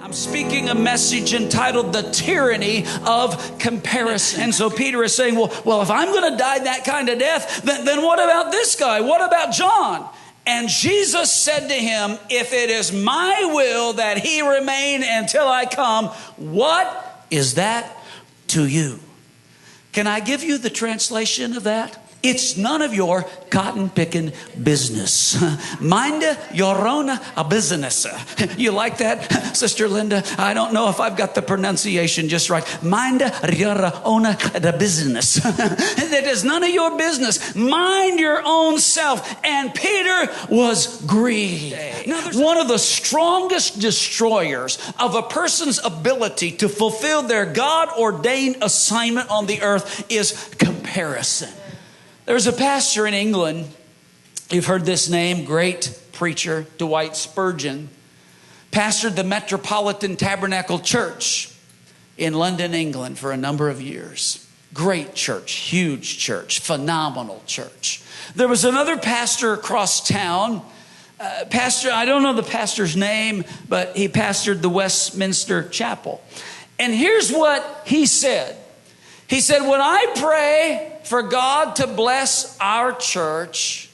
I'm speaking a message entitled The Tyranny of Comparison. And so Peter is saying, well, if I'm going to die that kind of death, then what about this guy? What about John? And Jesus said to him, if it is my will that he remain until I come, what is that to you? Can I give you the translation of that? It's none of your cotton picking business. Mind your own business. You like that, Sister Linda? I don't know if I've got the pronunciation just right. Mind your own business. That is none of your business. Mind your own self. And Peter was grieved. One of the strongest destroyers of a person's ability to fulfill their God-ordained assignment on the earth is comparison. There's a pastor in England, you've heard this name, great preacher, Dwight Spurgeon, pastored the Metropolitan Tabernacle Church in London, England for a number of years. Great church, huge church, phenomenal church. There was another pastor across town, I don't know the pastor's name, but he pastored the Westminster Chapel. And here's what he said. He said, when I pray for God to bless our church,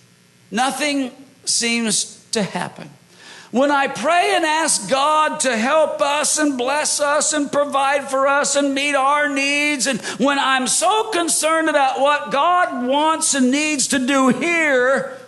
nothing seems to happen. When I pray and ask God to help us and bless us and provide for us and meet our needs, and when I'm so concerned about what God wants and needs to do here,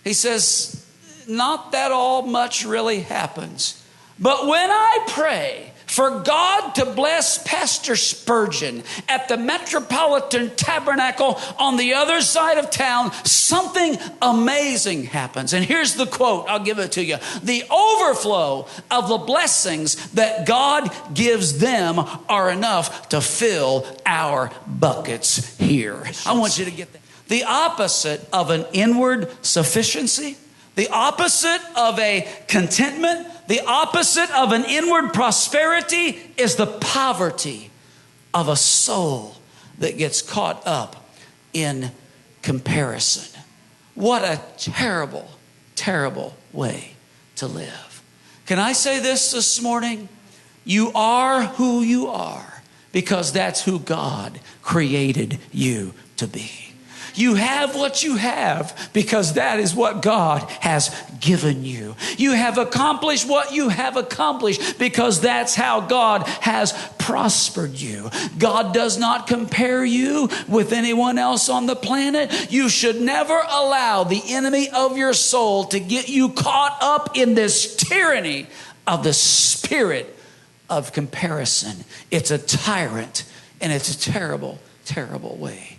he says, not that all much really happens. But when I pray for God to bless Pastor Spurgeon at the Metropolitan Tabernacle on the other side of town, something amazing happens. And here's the quote, I'll give it to you. The overflow of the blessings that God gives them are enough to fill our buckets here. I want you to get that. The opposite of an inward sufficiency, the opposite of a contentment, the opposite of an inward prosperity is the poverty of a soul that gets caught up in comparison. What a terrible, terrible way to live. Can I say this morning? You are who you are because that's who God created you to be. You have what you have because that is what God has given you. You have accomplished what you have accomplished because that's how God has prospered you. God does not compare you with anyone else on the planet. You should never allow the enemy of your soul to get you caught up in this tyranny of the spirit of comparison. It's a tyrant and it's a terrible, terrible way